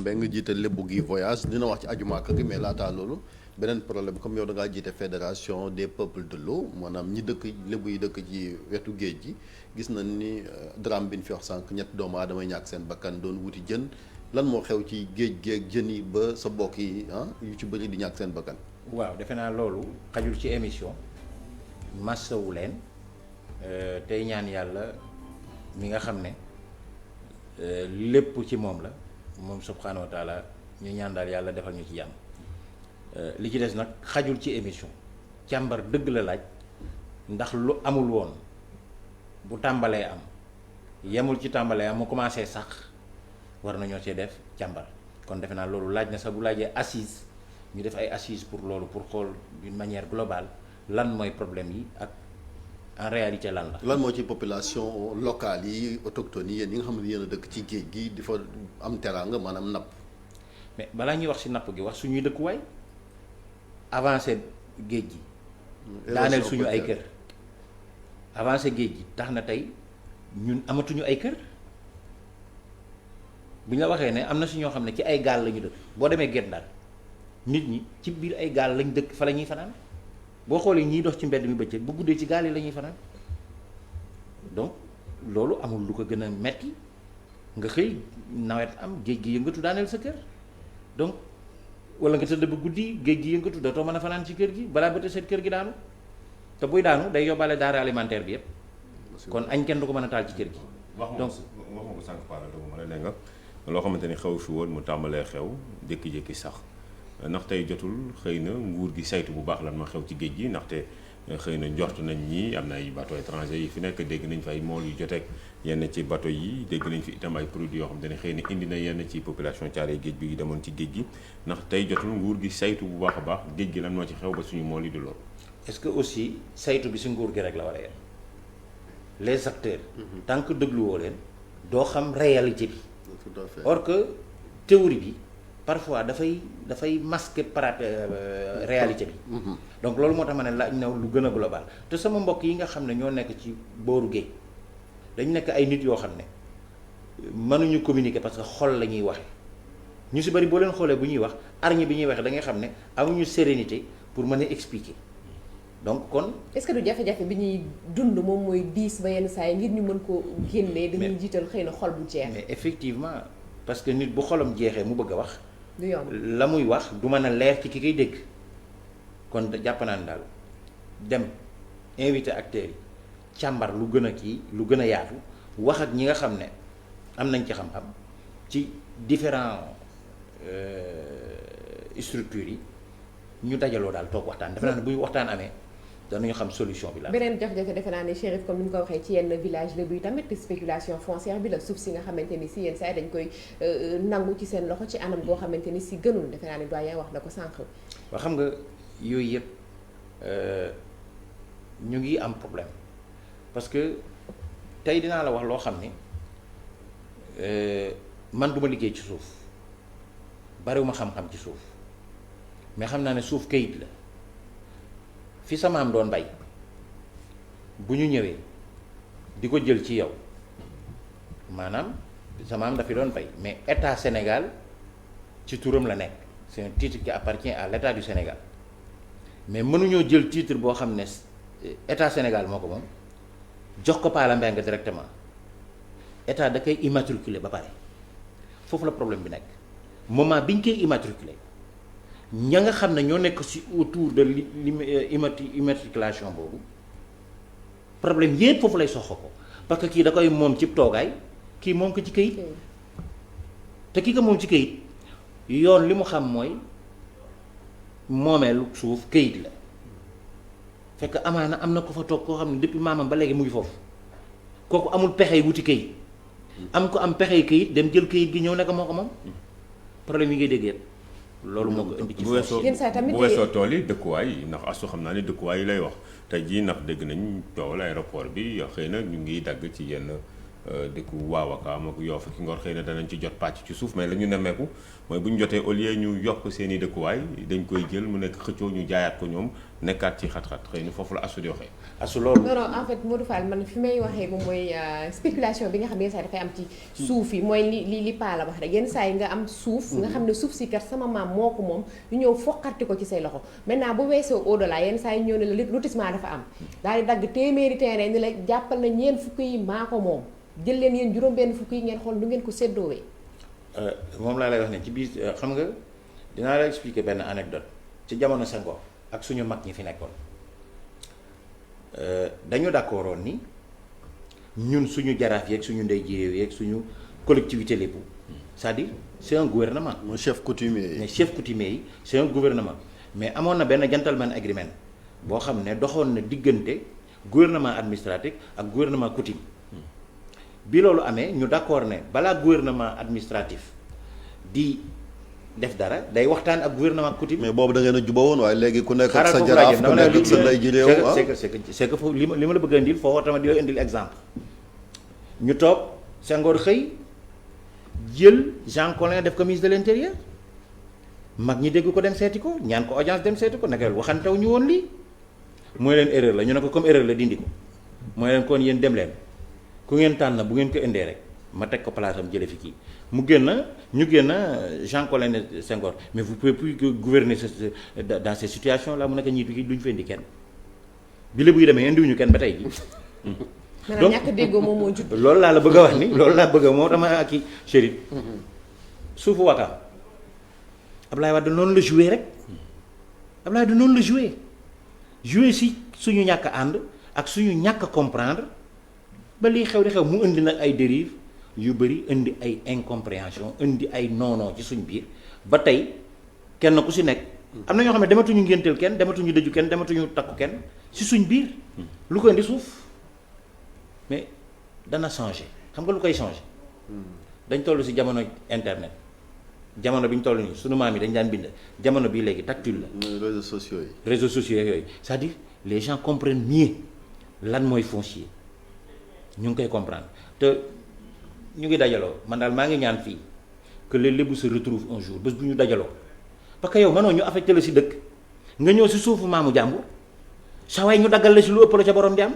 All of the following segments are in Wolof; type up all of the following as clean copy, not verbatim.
Mbengue jiite lébu gi voyage dina wax ci aju Màkka gi mais laataa loolu beneen problème comme yow da ngaa jiite fédération des peuples de l'eau maanaam ñi dëkk lébu yi dëkk ci wetu géej gi gis nañ ni drame bi ñu fi wax sànq ñetti doomu aadama ñàkk seen bakkan doon wuti jën lan moo xew ci géej géej jën yi ba sa bokk yi yu ci bëri di ñàkk seen bakkan. waaw defe naa loolu xajul ci émission massawu leen tey ñaan yàlla mi nga xam ne lépp ci moom la moom subhanahu wa taala ñu ñaan daal yàlla defal ñu ci jàmm li ci des nag xajul ci émission càmbar dëgg la laaj ndax lu amul woon bu tàmbalee am yemul ci tàmbalee am mu commencé sax war nañoo cee def càmbar kon defe naa loolu laaj na sax bu laajee assise ñu def ay assises pour loolu pour xool d'une manière globale lan mooy problème yi ak en réalité lan la. lan moo ci population locale yi autochtones yi yéen ñi nga xam ne yéen a dëkk ci géej gi di fa am teraanga maanaam napp. mais balaa ñuy wax ci napp gi wax suñuy dëkkuwaay avancé géej gi. daaneel suñu ay kër. avancé géej gi tax na tey ñun amatuñu ay kër bu ñu la waxee ne am na si ñoo xam ne ci ay gaal la ñu dëkk boo demee Guet Ndar nit ñi ci biir ay gaal lañ dëkk fa la ñuy fanaan boo xoolee ñiy dox ci mbedd mi bëccëg bu guddee ci gaal yi la ñuy fanaan donc loolu amul lu ko gën a metti nga xëy nawet am géej gi yëngatu daaneel sa kër donc wala nga tëdd ba guddi géej gi yëngatu dootoo mën a fanaan ci kër gi balaa bëtt seen kër gi daanu te buy daanu day yóbbaale denrée alimentaire bi yëpp kon añ kenn du ko mën a taal ci kër gi. donc wax nga ko sànq Palla doo mën a ne nga loo xamante ni xew fi woon mu tàmbalee xew jékki-jékki sax ndax tey jotul xëy na nguur gi saytu bu baax lan ma xew ci géej gi ndaxte xëy na njort nañ ñi am na ay bateau étranger yi fi nekk dégg nañ fi ay mool yu joteeg yenn ci bateau yi dégg nañ fi itam ay produits yoo xamante ne xëy na indi na yenn ci population Thiaroye géej bi demoon ci géej gi ndax tey jotul nguur gi saytu bu baax a baax géej gi lan moo ci xew ba suñu mool yi di lool. est-ce que aussi saytu bi si nguur gi rek la war a yem les acteurs. tant que dégluwoo leen doo xam réalité bi. or que théorie bi parfois dafay masquer réalité bi. donc loolu moo tax ma ne laaj na lu gën a global te sama mbokk yi nga xam ne ñoo nekk ci booru géej dañu nekk ay nit yoo xam ne mënuñu communiquer parce que xol la ñuy waxe ñu si bari boo leen xoolee bu ñuy wax arñe bi ñuy waxe da ngay xam ne amuñu sérénité pour mën a expliquer. donc kon est-ce que du jafe-jafe bi ñuy dund moom mooy diis ba yenn saa yi ngir ñu mën ko génnee dañuy jiital xëy na xol bu jeex. mais effectivement parce que nit bu xolam jeexee mu bëgg a wax. du yomb la muy wax du mën a leer ci ki koy dégg kon jàpp naa ne daal dem invité acteurs yi càmbar lu gën a kii lu gën a yaatu wax ak ñi nga xam ne am nañ ci xam-xam ci différents structures yi ñu dajaloo daal toog waxtaan defe naa ne bu waxtaan amee. danañu xam solution bi la. beneen jafe-jafe defe naa ne Chérif comme ni mu ko waxee ci yenn village lébu yi tamit spéculation foncière bi la suuf si nga xamante ni si yenn saa yi dañ koy nangu ci seen loxo ci anam goo xamante ni si gënul defe naa ne doyen wax na ko sànq. waaw xam nga yooyu yëpp ñu ngi am problème parce que tey dinaa la wax loo xam ne man duma liggéey ci suuf bariwuma xam-xam ci suuf mais xam naa ne suuf kayit la. fi sa maam doon bay bu ñu ñëwee di ko jël ci yow maanaam sa maam dafi doon bay mais état Sénégal ci turam la nekk c'est un titre qui appartient à l'état du Sénégal mais mënuñoo jël titre boo xam ne état Sénégal moo ko moom jox ko Palla Mbengue directement état da koy immatriculer ba pare foofu la problème bi nekk moment bi ñu koy immatriculer ña nga xam ne ñoo nekk ci autour de immatriculation boobu problème yépp foofu lay soxla ko parce que kii da koy moom ci toogaay kii moom ko ci këyit te kii ko moom ci këyit yoon li mu xam mooy moomeelu suuf këyit la fekk amaana am na ko fa toog koo xam ne depuis maamam ba léegi mu ngi foofu kooku amul pexey wuti këyit am ko am pexey këyit dem jël këyit gi ñëw nekk moo ko moom problème yi ngay dégg yépp loolu moo ko indi ci bu weesoo tool yi dëkkuwaay yi ndax asu xam naa ne dëkkuwaay yi lay wax tey jii ndax dégg nañ tool aéroport bi xëy na ñu ngi dagg ci yenn dëkku Waawakaam ak Yoff ak Ngor xëy na danañ ci jot pàcc ci suuf mais la ñu nemmeeku mooy bu ñu jotee au lieu ñu yokk seen i dëkkuwaay dañ koy jël mu nekk xëccoo ñu jaayaat ko ñoom nekkaat ci xat-xat xëy na foofu la asu di waxee. asu loolu. non non en fait Modou Fall man fi may waxee ko mooy spéculation bi nga xam ne yenn saa yi dafay am ci suuf yi mooy li paa la wax rek yenn saa yi nga am suuf nga xam ne suuf si kat sama maam moo ko moom ñu ñëw foqarti ko ci say loxo maintenant bu weesoo au delà yenn saa yi ñëw ne la lotissement dafa am daal di dagg téeméeri terrain ni la jàppal na ñeen fukk yi maa ko moom jël leen yéen juróom-benn fukk yi ngeen xool nu ngeen ko séddoowee. moom laa lay wax ne ci biir xam nga dinaa la expliquer benn anecdote ci jamono Senghor ak suñu mag ñi fi nekkoon dañu d'accordoon ni ñun suñu jaraaf yeeg suñu ndey ji réew yeeg suñu collectivité lépp c'est-à-dire c'est un gouvernement. mooy chef coutumier yi. mais chef coutumier yi c'est un gouvernement mais amoon na benn gentleman agreement boo xam ne doxoon na diggante gouvernement administratif ak gouvernement coutume. bi loolu amee ñu d'accord ne balaa gouvernement administratif di def dara day waxtaan ak gouvernement coutume. mais boobu da ngeen a jubóo woon waaye léegi ku nekk ak sa jaraaf ku nekk ak sa ndey ji réew. c'est que foofu li ma la bëgg a indil foofu tamit di la indil exemple ñu toog Senghor xëy jël Jean Collin def ko ministre de l'intérieur mag ñi dégg ko dem seeti ko ñaan ko audience dem seeti ko naka waxantaw ñu woon lii mooy leen erreur la ñu ne ko comme erreur la dindi ko mooy leen kon yéen dem leen. ku ngeen tànn bu ngeen ko indee rek ma teg ko place am jële fi kii mu ñu génn Jean Collin Senghor mais vous pouvez plus gouverner dans ces situations là mu nekk ñiitu ki duñu fa indi kenn bi la buy demee indiwuñu kenn ba tey ji donc ñàkk déggoo moom moo judd. loolu laa la bëgg a wax ni loolu laa bëgg a moo dama ak i Chérif suufu Wakaam Ablaye Wade noonu la joué rek Ablaye Wade noonu la joué si suñu ñàkk ànd ak suñu ñàkk comprendre ba lii xew di xew mu indi nag ay dérives yu bëri indi ay incompréhension indi ay noonoo ci suñ biir ba tey kenn ku si nekk am na ñoo xam ne dematuñu ngénteel kenn dematuñu dëju kenn dematuñu takku kenn si suñ biir lu ko indi suuf mais dana changer xam nga lu koy changer dañ toll si jamono internet jamono bi ñu toll nii sunu maam yi dañ daan bind jamono bii léegi tactile la. mooy réseaux sociaux yi. réseaux sociaux yooyu c'est-à-dire les gens comprennent mieux lan mooy foncier. ñu ngi koy comprendre te ñu ngi dajaloo man daal maa ngi ñaan fii que les Lébou se retrouvent un jour bés bu ñu dajaloo parce que yow mënoo ñu affecté la si dëkk nga ñëw si suufu maamu jàmbur saa waay ñu daggal la si lu ëpp la ca borom jàmm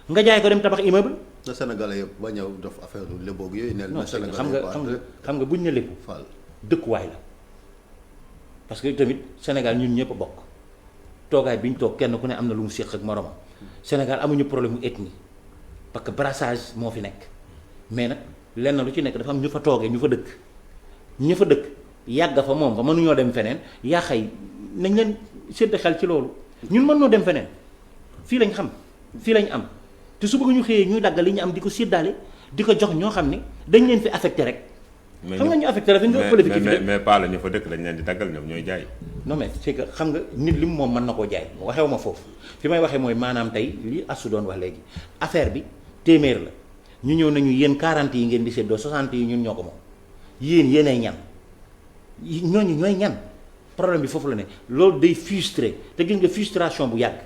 nga jaay ko dem tabax immeuble. na Sénégalais yëpp ba ñëw def affaire Lébou ak yooyu. non xam nga buñ ne Lébou Fall dëkkuwaay la parce que tamit Sénégal ñun ñëpp a bokk toogaay bi ñu toog kenn ku ne am na lu mu séq ak moromam Sénégal amuñu problème mu ethnie. parce que brassage moo fi nekk mais nag lenn lu ci nekk dafa am ñu fa toogee ñu fa dëkk yàgg fa moom fa mënuñoo dem feneen yaa xëy nañ leen sédd xel ci loolu ñun mën noo dem feneen fii lañ xam fii lañ am te su bëgg ñu xëyee ñuy daggal li ñu am di ko séddaale di ko jox ñoo xam ne dañ leen fi affecté rek. xam nga ñu affecté rek nga ëppale fi mais pas la ñu fa dëkk dañ leen di daggal ñoom ñooy jaay. non mais c'est que xam nga nit li mu moom mën na koo jaay waxewu ma foofu fi may waxee mooy maanaam tey li Astou doon wax léegi affaire bi. téeméer la ñu ñëw nañu yéen 40 yi ngeen di séddoo 60 yi ñun ñoo ko moom yéenay ñan ñooñu ñooy ñan problème bi foofu la ne loolu day frustré te gis nga frustration bu yàgg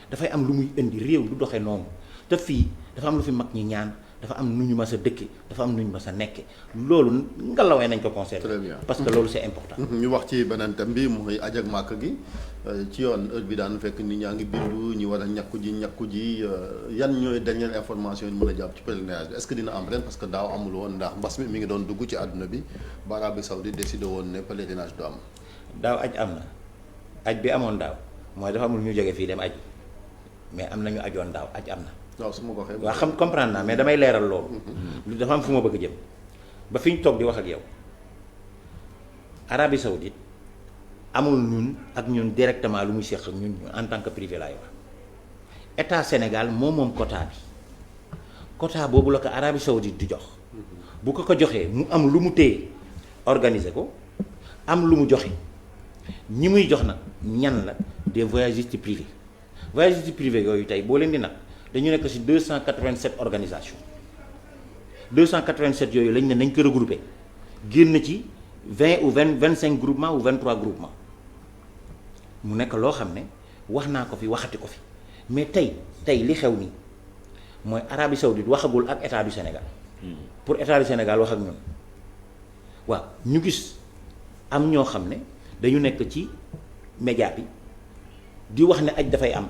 dafay am lu muy indi réew du doxee noonu te fii dafa am lu fi mag ñi ñaan dafa am nu ñu mas a dëkke dafa am nu ñu mas a nekke loolu ngalawee nañ ko conserver. très bien parce que loolu c'est important. ñu wax ci beneen thème bi mooy aj ak màkk gi ci yoon heure bi daan fekk nit ñaa ngi bindu ñi war a ñàkku ji yan ñooy dernière information yi mën a jàpp ci pèlerinage bi est-ce que dina am ren parce que daaw amul woon ndax mbas mi ngi doon dugg ci àdduna bi ba Arabie Saoudite décidé woon ne pèlerinage du am. daaw aj am na aj bi amoon daaw mooy dafa amul ñu jóge fii dem aj mais am na ñu ajoon daaw aj am na. waaw su ma ko waxee. waaw xam comprendre naa mais damay leeral loolu. dafa am fu ma bëgg jëm ba fi ñu toog di wax ak yow Arabie Saoudite amul ñun ak ñun directement lu muy seq ak ñun en tant que privé laay wax état Sénégal moom quota bi quota boobu la ko Arabie Saoudite di jox bu ko joxee mu am lu mu téye organiser ko am lu mu joxe ñi muy jox nag ñan la des voyagistes privés voyagistes privés yooyu tey boo leen di nag. dañu nekk ci 287 organisations 287 yooyu lañ ne nañ ko regroupé génn ci 20 ou 25 groupements ou 23 groupements mu nekk loo xam ne wax naa ko fi waxati ko fi mais tey li xew nii mooy Arabie Saoudite waxagul ak état du Sénégal pour état du Sénégal wax ak ñun waaw ñu gis am ñoo xam ne dañu nekk ci média bi di wax ne aj dafay am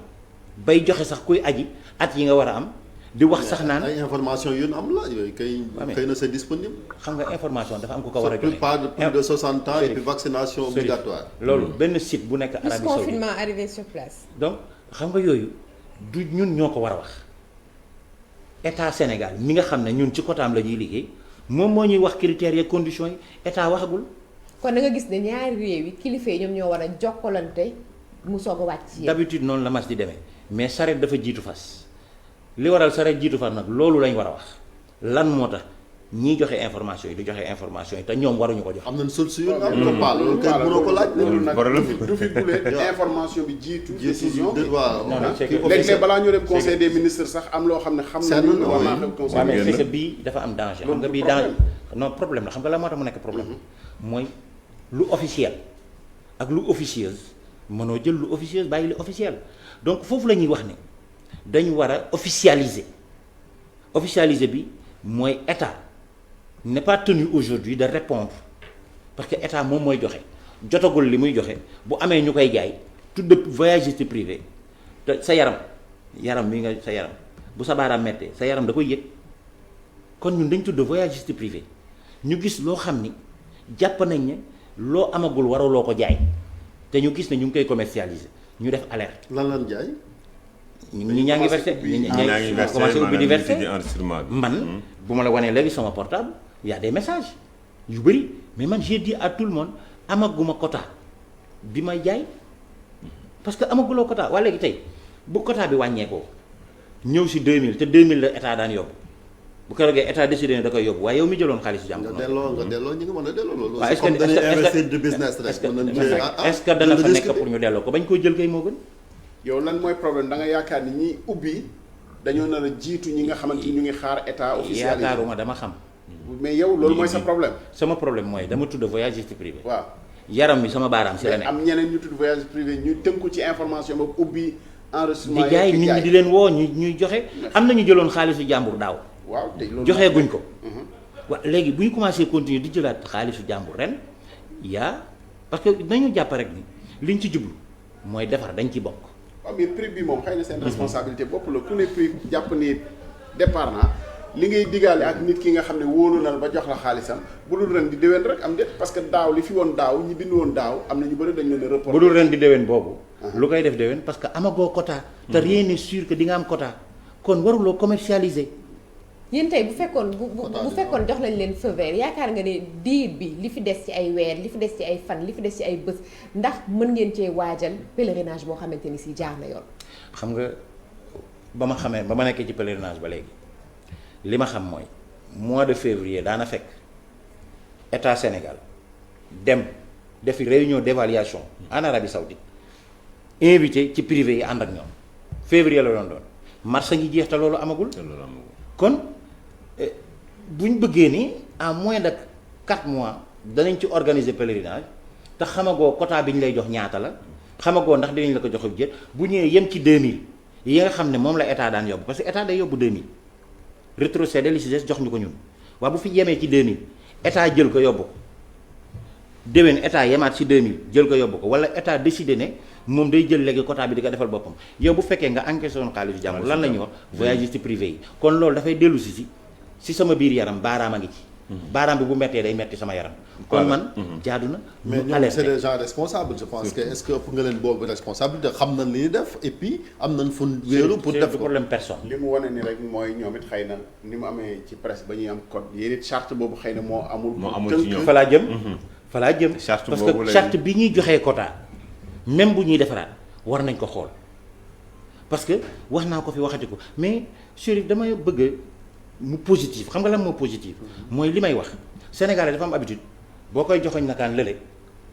bay joxe sax kuy aji at yi nga war a am di wax sax naan ay information yu am la yooyu kay xëy na c'est disponible. xam nga information dafa am ku ko war a joxe. pas de plus de 60 ans et puis vaccination obligatoire. loolu benn site bu nekk Arabie Saoudite confinement arrivé sur place. donc xam nga yooyu du ñun ñoo ko war a wax état Sénégal mi nga xam ne ñun ci côté am la ñuy liggéey moom moo ñuy wax critères yi conditions yi état waxagul. kon da nga gis ne ñaari réew yi kilifa yi ñoom ñoo war a jokkalante mu soog a wàcc ci yéen. d'habitude noonu la mas di demee mais saret dafa jiitu fas li waral saret jiitu fas nag loolu lañ war a wax lan moo tax ñiy joxe information yi du joxe information yi te ñoom waruñu ko jox. am nañ solution am ko paal loolu kay mënoo ko laaj. loolu nag du fi gulee information bi jiitu décision bi. waaw léeg-léeg balaa ñu dem conseil des ministres sax am loo xam ne xam nañu war naa dem conseil waaw mais des c'est que bii dafa am danger. xam nga bii danger non problème la xam nga la moo tax mu nekk problème mooy lu officiel ak lu officieuse mënoo jël lu officieuse bàyyi lu officiel donc foofu la ñuy wax ne dañu war a officialiser bi mooy état n'est pas tenu aujourd'hui de répondre parce que état moom mooy joxe jotagul li muy joxe bu amee ñu koy jaay tudd voyagiste privé te sa yaram mi nga sa yaram bu sa baaraam mettee sa yaram da koy yëg kon ñun dañ tudd voyagiste privé ñu gis loo xam ni jàpp nañ ne loo amagul waraloo ko jaay te ñu gis ne ñu ngi koy commercialiser ñu def alerte. lan jaay. ñi ñaa ngi versé ñi ñaa ngi commencé ubbi di versé man bu ma la wanee léegi sama portable y a des messages yu bëri mais man j'ai dit à tout le monde amaguma quota bi may jaay parce que amaguloo quota waa léegi tey bu quota bi wàññeekoo ñëw si 2000 te 2000 la état daan yóbbu bu ko rogee état décidé ne da koy yóbbu waaye yow mi jëloon xaalis jàmbur. nga delloo ñi nga mën a delloo loolu. waaw est-ce que dana fa nekk pour ñu delloo ko bañ koo jël kay moo gën. yow lan mooy problème da nga yaakaar ni ñi ubbi dañoo nar a jiitu ñi nga xamante ni ñu ngi xaar état officialisé. yaakaaruma dama xam. mais yow loolu mooy sa problème. sama problème mooy dama tudd voyagiste privé. waaw yaram mi sama baaraam si la nekk. am ñeneen ñu tudd voyagiste privé ñu tënku ci information boobu ubbi enregistrement di jaay nit ñi di leen woo ñuy joxe. am na ñu jëloon xaalisu jàmbur daaw. waaw te loolu joxee guñ ko. waaw léegi bu ñu commencé continuer di jëlaat xaalisu jàmbur ren parce que nañu jàpp rek ni liñ ci jublu mooy defar dañ ci bokk. waaw mais prix bi moom xëy na seen responsabilité bopp la ku ne prix jàpp ni départ na li ngay digaale ak nit ki nga xam ne wóolu na la ba jox la xaalisam bu dul ren di déwén rek am déet parce que daaw li fi woon daaw ñi bind woon daaw am na ñu bëri dañ leen a reporté. bu dul ren di déwén boobu. lu koy def déwén parce que amagoo quota. te rien n'est sûr que di nga am quota kon waruloo commercialiser. yéen tey bu fekkoon bu fekkoon jox nañ leen feu vert yaakaar nga ne diir bi li fi des ci ay weer li fi des ci ay fan li fi des ci ay bés ndax mën ngeen cee waajal pèlerinage boo xamante ni si jaar na yoon. xam nga ba ma nekkee ci pèlerinage ba léegi li ma xam mooy mois de février daana fekk état Sénégal dem defi réunion d'évaluation en Arabie Saoudite invité ci privé yi ànd ak ñoom février la doon mars a ngi jeex te loolu amagul. kon buñ bëggee ni en moins de 4 mois danañ ci organiser pèlerinage te xamagoo quota bi ñu lay jox ñaata la xamagoo ndax dinañ la ko jox jët bu ñëwee yem ci 2000 yi nga xam ne moom la état daan yóbbu parce que état day yóbbu 2000 rétrocédé li si des jox ñu ko ñun waaye bu fi yemee ci 2000 état jël ko yóbbu ko déwén état yemaat ci 2000 jël ko yóbbu ko wala état décidé ne moom day jël léegi quota bi di ko defal boppam yow bu fekkee nga encaissé woon xaalisu jàmbur lan la ñuy wax voyagiste privé yi kon loolu dafay dellu si sama biir yaram baaraam a ngi ci. baaraam bi bu mettee day metti sama yaram. kon man jaadu na. mais ñoom c'est des gens responsables je pense que est-ce que ëpp nga leen boobu responsabilité xam nañ li ñuy def et puis am nañ fu wéeru pour def ko problème personne. li mu wane ni rek mooy ñoom it xëy na ni mu amee ci presse ba ñuy am code yéen it charte boobu xëy na moo amul. ci ñoom fa laa jëm. parce que charte bi ñuy joxee quota même bu ñuy defaraat war nañ ko xool parce que wax naa ko fi waxati ko mais Chérif damay bëgg mu positif xam nga lan moo positif mooy li may wax Sénégalais dafa am habitude boo koy joxoñ nakaan lële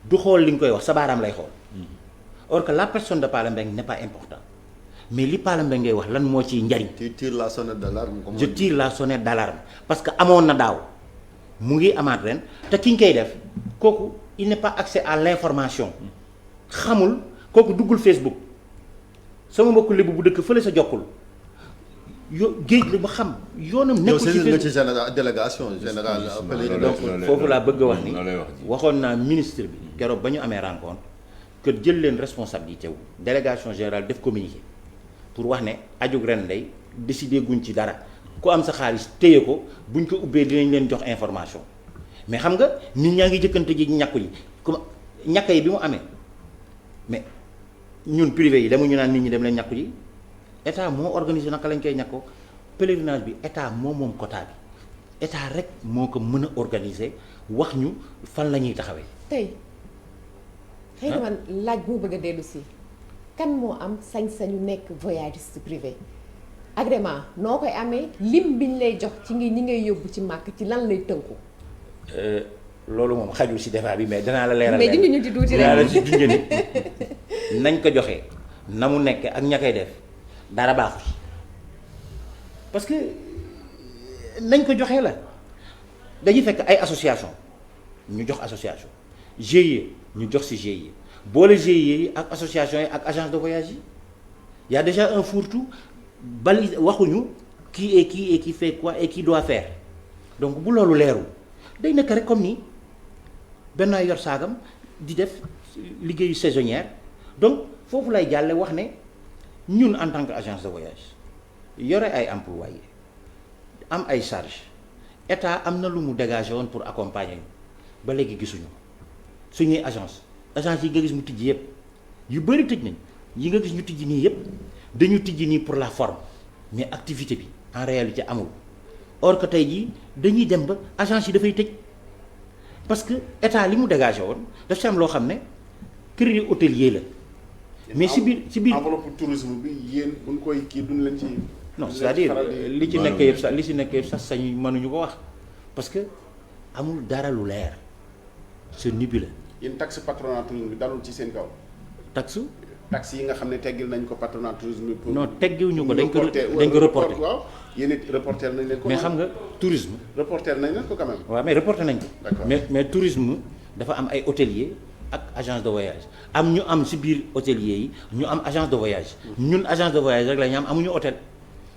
du xool li nga koy wax sa baaraam lay xool or que la personne de Palla Mbengue n'est pas important mais li Palla Mbengue ngay wax lan moo ciy njariñ. tu tires la sonnette d'alarme. je tire la sonnette d'alarme parce que amoon na daaw mu ngi amaat ren te ki ñu koy def kooku il n'est pas accès à l'information xamul kooku duggul Facebook sama mbokku lébu bu dëkk fële sa jokkul géej la ba xam yoonam. yow nekkul saisir nga ci général délégation générale. donc foofu laa bëgg a wax ni waxoon naa ministre bi keroog ba ñu amee rencontre que jël leen responsabilité wu délégation générale def communiqué pour wax ne ajug ren lay décider guñ ci dara ku am sa xaalis téye ko buñ ko ubbee dinañ leen jox information mais xam nga nit ñaa ngi jëkkante ji ñàkku yi comme ñàkk yi bi mu amee mais ñun privé yi demuñu naan nit ñi dem leen ñàkku ji état moo organisé naka lañ koy ñàkkoo pèlerinage bi état moom quota bi état rek moo ko mën a organiser wax ñu fan la ñuy taxawee. tey xëy na man laaj boo bëgg a dellu si kan moo am sañ-sañu nekk voyagiste privé agrément noo koy amee lim biñ lay jox ci ñi ngay yóbbu ci màkk ci lan lay tënku. loolu moom xajul si débat bi mais danaa la leeral. mais junj ñu ci tuuti rek danaa la si junj ni nañ ko joxee na mu nekk ak ña koy def dara baaxu ci parce que nañ ko joxee la dañuy fekk ay association ñu jox association GIE ñu jox ci GIE boole GIE yi ak association yi ak agence de voyage yi y a déjà un fourre-tout bali waxuñu qui est qui fait quoi et qui doit faire donc bu loolu leerul day nekk rek comme ni benn yor saagam di def liggéeyu saisonnière donc foofu lay jàlle wax ne ñun en tant que agence de voyage yore ay employés am ay charges état am na lu mu dégagé woon pour accompagner ba léegi gisuñu suñuy agence yi nga gis mu tijji yëpp yu bëri tëj nañ yi nga gis ñu tijji nii yëpp dañu tijji nii pour la forme mais activité bi en réalité amul or que tey jii dañuy dem ba agence yi dafay tëj parce que état li mu dégagé woon daf si am loo xam ne crédit hôtelier la mais si biir enveloppe tourisme bi yéen buñ koy kii duñ leen ci. non c'est-à-dire li ci nekk yëpp sax sañu mënuñu ko wax parce que amul dara lu leer c'est nébuleux. yéen taxe patronat tourisme bi dalul ci seen kaw. taxe yi nga xam ne teggil nañ ko patronat tourisme bi. non teggiwuñu ko dañ ko reporté waaw yéen it reporter nañ leen ko. mais xam nga tourisme. reporter nañ leen ko quand même. waaw mais reporté nañ ko. d'accord mais tourisme dafa am ay hôteliers ak agence de voyage am ñu am ci biir hôteliers yi ñu am agence de voyage. ñun agence de voyage rek la ñu am amuñu hôtel.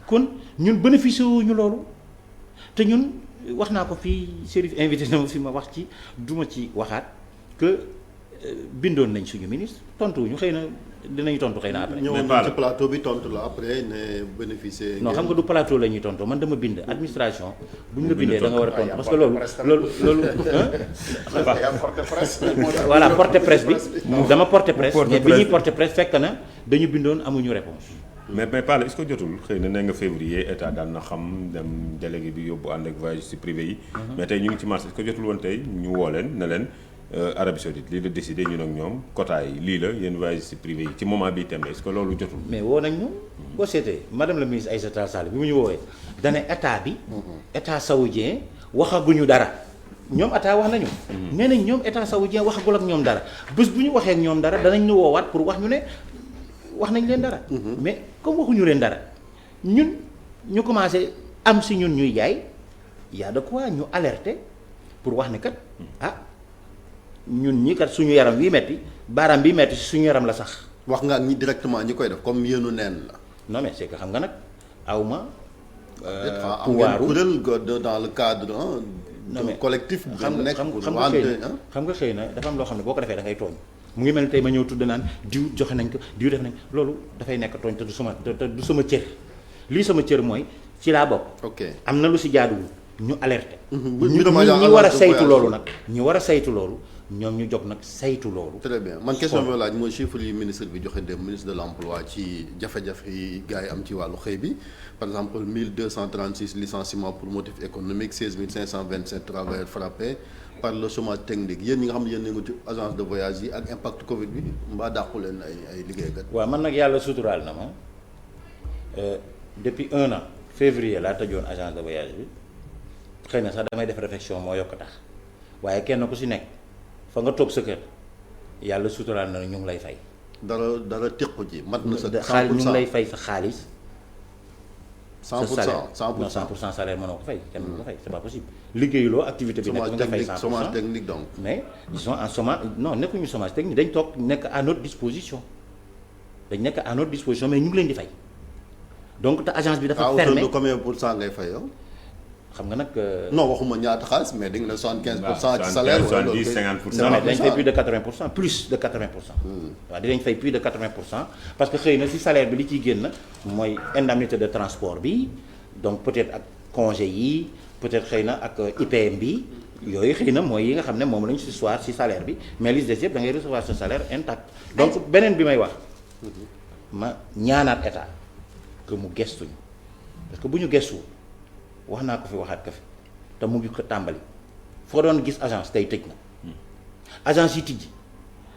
kon ñun bénéficié wuñu loolu te ñun wax naa ko fii Chérif invité na ma fi ma wax ci duma ci waxaat que bindoon nañ suñu ministre tontu wuñu xëy na dinañu tontu xëy na après. ñëwoon nañ ci plateau bi tontu la après ne bénéficier. non xam nga du plateau la ñuy tontu man dama bind administration bu ñu la bindee da nga war a tontu parce que loolu. voilà porte presse bi. dama porte presse mais bi ñuy porte presse fekk na dañu bindoon amuñu réponse mais Palla est-ce que jotul xëy na nee nga février état daal na xam dem délégué bi yóbbu ànd ak voyage ci privé yi. mais tey ñu ngi ci mars est-ce que jotul woon tey ñu woo leen ne leen Arabie Saoudite lii la décidé ñun ak ñoom quota yi lii la yéen voyage ci privé yi ci moment bii tembe est-ce que loolu jotul. mais woo nañ ñu boo seetee madame la ministre Aïssata Tall Sall bi mu ñu woowee dane état bi. état saoudien waxaguñu dara. ñoom état wax nañu. nee nañ ñoom état saoudien waxagul ak ñoom dara bés bu ñu waxee ak ñoom dara danañ ñu woowaat pour wax ñu ne. wax nañ leen dara. mais comme waxuñu leen dara ñun ñu commencé am si ñun ñuy jaay y a de quoi ñu alerter pour wax ne kat ñun ñi kat suñu yaram wi metti baaraam bi metti si suñu yaram la sax. wax nga ak ñi directement ñi koy def comme yéenu neen la. non mais c'est que xam nga nag awma. pouvoir dans le cadre non mais collectif. xam nga xëy na dafa am loo xam ne boo ko defee da ngay tooñ. mu ngi mel ni tey ma ñëw tudd naan diw joxe nañ ko diw def nañ loolu dafay nekk tooñ te du sama cër lii sama cër mooy ci laa bokk. ok am na lu si jaaduwul ñu alerté. ñi war a saytu loolu nag ñu war a saytu loolu ñoom ñu jóg nag saytu loolu. très bien man question bi laaj mooy chiffre yi ministre bi joxe dem ministre de l'emploi ci jafe-jafe yi gars yi am ci wàllu xëy bi par exemple 1236 licenciements pour motif économique 16527 travailleurs frappés par le chômage technique yéen ñi nga xam ne yéen a ngi ci agence de voyage yi ak impact Covid bi mbaa dàqu leen ay liggéeykat. waaw man nag yàlla suturaal na ma depuis 1 an février laa tëjoon agence de voyage bi xëy na sax damay def réflexion moo yokk tax waaye kenn ku si nekk fa nga toog sa kër yàlla suturaal na ñu ngi lay fay. dara tequ ci mat na sa. 100% xaalis ñu ngi lay fay sa xaalis. 100% 100% salaire mënoo ko fay kenn du ko fay c'est pas possible liggéeyuloo activité bi nekk nga fay 100% chômage technique donc. mais ils sont en chômage non nekkuñu chômage technique dañ toog nekk à notre disposition dañ nekk à notre disposition mais ñu ngi leen di fay donc te agence bi dafa à hauteur fermé de combien pour cent ngay fay yow. xam nga nag. non waxuma ñaata xaalis mais di nga ne 75% ci salaire. 70 50%. non mais dinañ fay plus de 80%, plus de 80%. waaw dinañ fay plus de 80% parce que xëy na si salaire bi li ciy génn mooy indemnité de transport bi donc peut-être ak congé yi peut-être xëy na ak IPM bi yooyu xëy na mooy yi nga xam ne moom la ñu si soir si salaire bi mais li des yëpp da ngay recevoir ce salaire intact. donc beneen bi may wax ma ñaanaat état que mu gestuñu parce que bu ñu gestu wax naa ko fi waxaat ko fi te mu ngi ko tàmbali foo doon gis agence tey tëj na agence yi tijji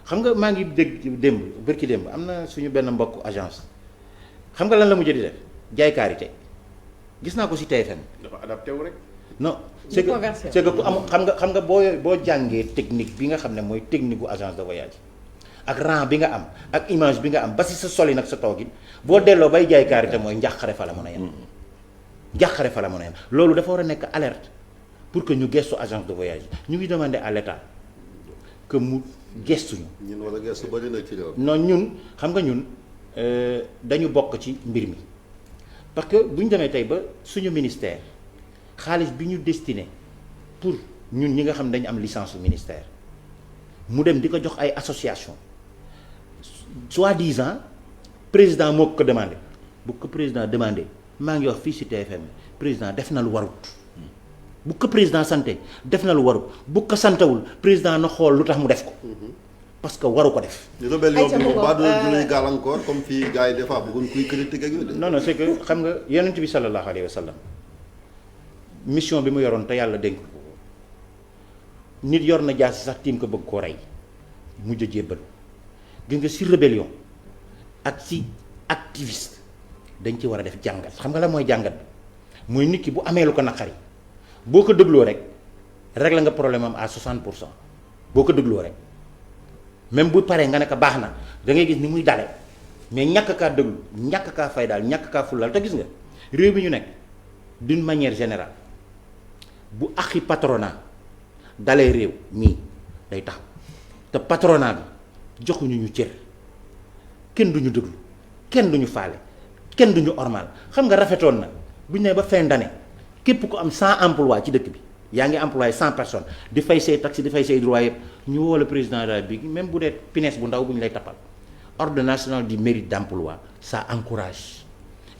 xam nga maa ngi dégg démb bërki démb am na suñu benn mbokk agence xam nga lan la mujj di def jaay karité gis naa ko si TFM. dafa adapté wu rek. non c'est que ku am xam nga boo jàngee technique bi nga xam ne mooy technique gu agence de voyage ak rang bi nga am ak image bi nga am ba si sa soli nag sa toogin boo delloo bay jaay karité mooy njàqare fa la mën a yem. njàqare fa la mën a yem loolu dafa war a nekk alerte pour que ñu gestu agence de voyage ñu ngi demander à l'État que mu gestuñu. ñun wala gestu bari na ci réew. non ñun xam nga ñun dañu bokk ci mbir mi parce que bu ñu demee tey ba suñu ministère xaalis bi ñu destiné pour ñun ñi nga xam dañu am licence su ministère mu dem di ko jox ay association soi-disant président moo ko demandé bu ko président demandé maa ngi wax fii ci TFM président def na lu warut bu ko président santé def na lu warut bu ko santewul président na xool lu tax mu def ko parce que waru ko def. rébellion bi moom ba du lay gàllankoor comme fii gars yi des fois bëggoon kuy critiquer ak yooyu. non non c'est que xam nga yonent bi sallallahu alayhi wa sallam mission bi mu yoroon te yàlla dénk ko nit yor na jaasi sax tiim ko bëgg koo rey mujj a jébbalu gis nga ci rébellion ak ci activiste dañ ci war a def jàngat xam nga la mooy jàngat bi mooy nit ki bu amee lu ko naqari boo ko dégloo rek réglé nga problème am à 60% boo ko dégloo rek même bu paree nga ne ko baax na da ngay gis ni muy dale mais ñàkk kaa déglu ñàkk kaa fay daal ñàkk kaa fulal te gis nga réew bi ñu nekk d'une manière générale bu axi patronat dalee réew mii day taxaw te patronat bi joxuñu ñu cër kenn duñu déglu kenn duñu faale kenn duñu ormal xam nga rafetoon na bu ñu nee ba fin d'année képp ku am 100 emplois ci dëkk bi yaa ngi employé 100 personnes di fay say taxes di fay say droits yëpp ñu woo le président de la République même bu dee finesse bu ndaw bu ñu lay tappal ordre national du mérite d'emploi ça encourage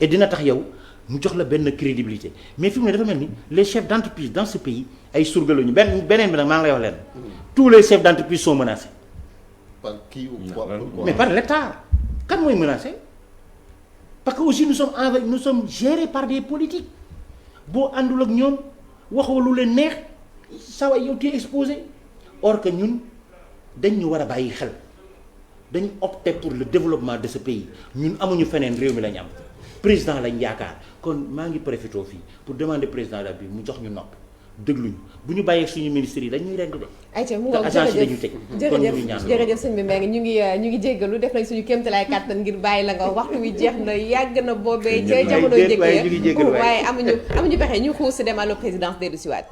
et dina tax yow mu jox la benn crédibilité mais fi mu ne dafa mel ni les chefs d'entreprise dans ce pays ay surga lañu beneen bi nag maa ngi lay wax leen tous les chefs d'entreprise sont menacés. par qui ou quoi? mais par l'État kan mooy menacé parce que aussi nous sommes gérés par des politiques boo àndul ak ñoom waxoo lu leen neex saa waay yow tey exposé or que ñun dañ ñu war a bàyyi xel dañ opter pour le développement de ce pays ñun amuñu feneen réew mi lañ am président lañ yaakaar kon maa ngi profité fii pour demander président de la République mu jox ñu nopp dégluñu bu ñu bàyyee suñu ministres yi dañuy rendi de. ayca mu te ngoog agence yi dañu tëj. jërëjëf sëñ bi Mbengue ñu ngi jéggalu def nañ suñu kéemtalaay kàttan ngir bàyyi la nga waxtu wi jeex na yàgg na boobee ca jamono jëkk waaye amuñu pexe ñu xuus si dem à la présidence dellu siwaat